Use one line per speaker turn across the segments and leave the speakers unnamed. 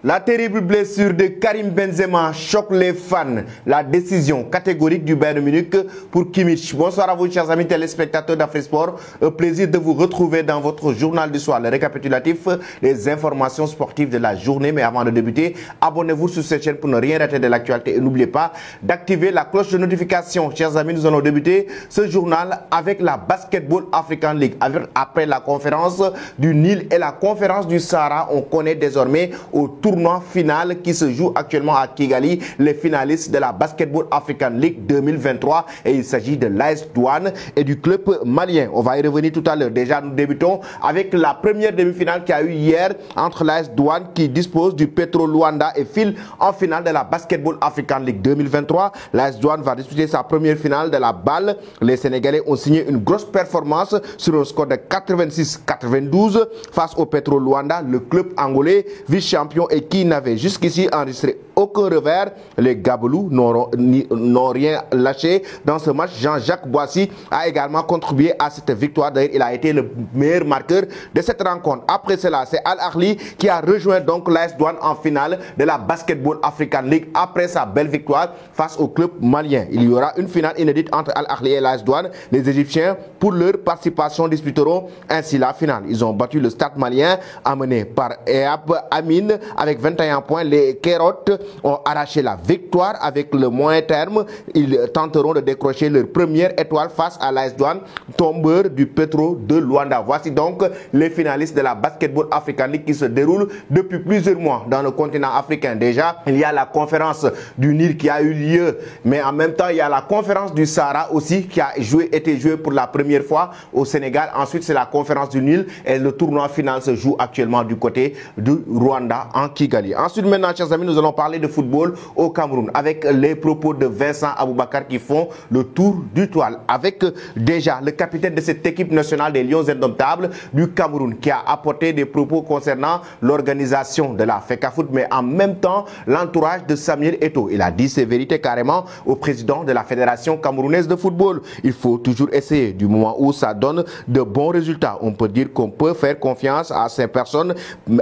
La terrible blessure de Karim Benzema choque les fans. La décision catégorique du Bayern Munich pour Kimmich. Bonsoir à vous, chers amis téléspectateurs d'Afrisport. Un plaisir de vous retrouver dans votre journal du soir, le récapitulatif des informations sportives de la journée. Mais avant de débuter, abonnez-vous sur cette chaîne pour ne rien rater de l'actualité. Et n'oubliez pas d'activer la cloche de notification. Chers amis, nous allons débuter ce journal avec la Basketball African League. Après la conférence du Nil et la conférence du Sahara, on connaît désormais autour tournoi final qui se joue actuellement à Kigali, les finalistes de la Basketball African League 2023 et il s'agit de l'AS Douane et du club malien. On va y revenir tout à l'heure. Déjà, nous débutons avec la première demi-finale qui a eu hier entre l'AS Douane qui dispose du Petro Luanda et file en finale de la Basketball African League 2023. L'AS Douane va disputer sa première finale de la balle. Les Sénégalais ont signé une grosse performance sur un score de 86-92 face au Petro Luanda, le club angolais vice-champion et qui n'avait jusqu'ici enregistré aucun revers. Les Gabelous n'ont rien lâché dans ce match. Jean-Jacques Boissy a également contribué à cette victoire. D'ailleurs, il a été le meilleur marqueur de cette rencontre. Après cela, c'est Al Ahly qui a rejoint donc l'AS Douane en finale de la Basketball African League après sa belle victoire face au club malien. Il y aura une finale inédite entre Al Ahly et l'AS Douane. Les Égyptiens, pour leur participation, disputeront ainsi la finale. Ils ont battu le Stade malien amené par Eab Amin avec 21 points. Les Kérotes ont arraché la victoire avec le moyen terme. Ils tenteront de décrocher leur première étoile face à l'AS Douane, tombeur du Petro de Luanda. Voici donc les finalistes de la Basketball African League qui se déroulent depuis plusieurs mois dans le continent africain. Déjà, il y a la conférence du Nil qui a eu lieu, mais en même temps, il y a la conférence du Sahara aussi qui a été jouée pour la première fois au Sénégal. Ensuite, c'est la conférence du Nil et le tournoi final se joue actuellement du côté du Rwanda en Kigali. Ensuite, maintenant, chers amis, nous allons parler de football au Cameroun avec les propos de Vincent Aboubakar qui font le tour du toile. Avec déjà le capitaine de cette équipe nationale des Lions indomptables du Cameroun qui a apporté des propos concernant l'organisation de la FECAFOOT, mais en même temps l'entourage de Samuel Eto'o. Il a dit ses vérités carrément au président de la Fédération camerounaise de football. Il faut toujours essayer du moment où ça donne de bons résultats. On peut dire qu'on peut faire confiance à ces personnes.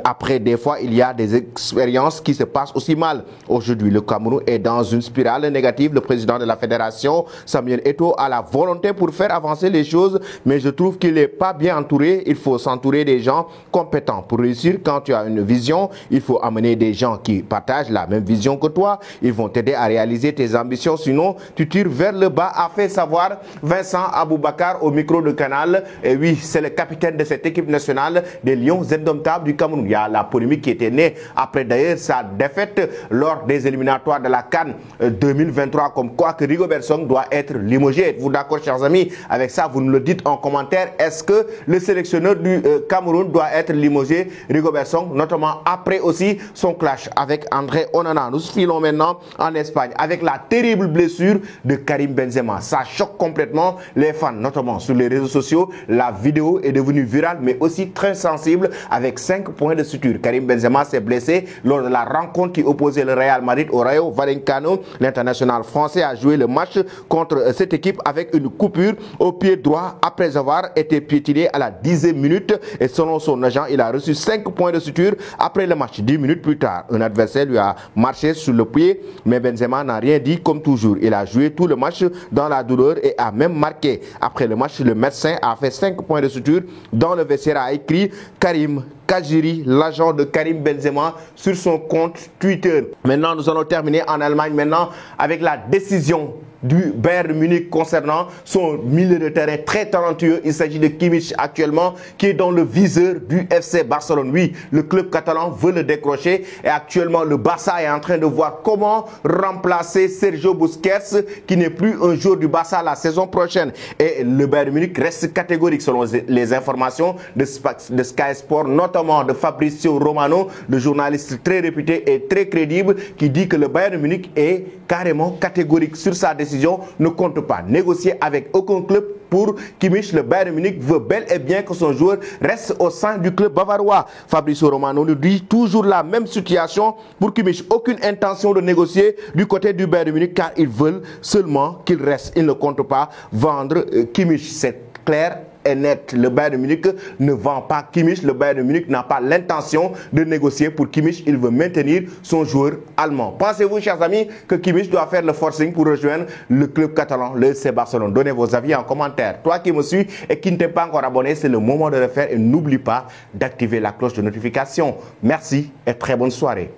Après, des fois, il y a des expériences qui se passent aussi mal. Aujourd'hui, le Cameroun est dans une spirale négative. Le président de la fédération, Samuel Eto'o, a la volonté pour faire avancer les choses, mais je trouve qu'il n'est pas bien entouré. Il faut s'entourer des gens compétents. Pour réussir, quand tu as une vision, il faut amener des gens qui partagent la même vision que toi. Ils vont t'aider à réaliser tes ambitions, sinon tu tires vers le bas, a fait savoir Vincent Aboubakar au micro de Canal. Et oui, c'est le capitaine de cette équipe nationale des Lions indomptables du Cameroun. Il y a la polémique qui était née après d'ailleurs sa défaite lors des éliminatoires de la CAN 2023, comme quoi que Rigobert Song doit être limogé. Êtes-vous d'accord, chers amis? Avec ça, vous nous le dites en commentaire. Est-ce que le sélectionneur du Cameroun doit être limogé, Rigobert Song, notamment après aussi son clash avec André Onana? Nous filons maintenant en Espagne avec la terrible blessure de Karim Benzema. Ça choque complètement les fans, notamment sur les réseaux sociaux. La vidéo est devenue virale, mais aussi très sensible avec 5 points de suture. Karim Benzema s'est blessé lors de la rencontre qui opposait le Real Madrid au Rayo Vallecano. L'international français a joué le match contre cette équipe avec une coupure au pied droit après avoir été piétiné à la 10e minute. Et selon son agent, il a reçu 5 points de suture après le match. 10 minutes plus tard, un adversaire lui a marché sur le pied, mais Benzema n'a rien dit comme toujours. Il a joué tout le match dans la douleur et a même marqué. Après le match, le médecin a fait 5 points de suture. Dans le vestiaire a écrit Karim Kajiri, l'agent de Karim Benzema, sur son compte Twitter. Maintenant, nous allons terminer en Allemagne maintenant avec la décision du Bayern Munich concernant son milieu de terrain très talentueux. Il s'agit de Kimmich actuellement qui est dans le viseur du FC Barcelone. Oui, le club catalan veut le décrocher et actuellement le Barça est en train de voir comment remplacer Sergio Busquets qui n'est plus un joueur du Barça la saison prochaine. Et le Bayern Munich reste catégorique selon les informations de Sky Sport, notamment de Fabrizio Romano, le journaliste très réputé et très crédible qui dit que le Bayern Munich est carrément catégorique sur sa décision, ne compte pas négocier avec aucun club pour Kimmich. Le Bayern Munich veut bel et bien que son joueur reste au sein du club bavarois. Fabrizio Romano nous dit toujours la même situation pour Kimmich. Aucune intention de négocier du côté du Bayern Munich car ils veulent seulement qu'il reste. Ils ne comptent pas vendre Kimmich. C'est clair est net. Le Bayern de Munich ne vend pas Kimmich. Le Bayern de Munich n'a pas l'intention de négocier pour Kimmich. Il veut maintenir son joueur allemand. Pensez-vous, chers amis, que Kimmich doit faire le forcing pour rejoindre le club catalan, le FC Barcelone? Donnez vos avis en commentaire. Toi qui me suis et qui ne t'es pas encore abonné, c'est le moment de le faire et n'oublie pas d'activer la cloche de notification. Merci et très bonne soirée.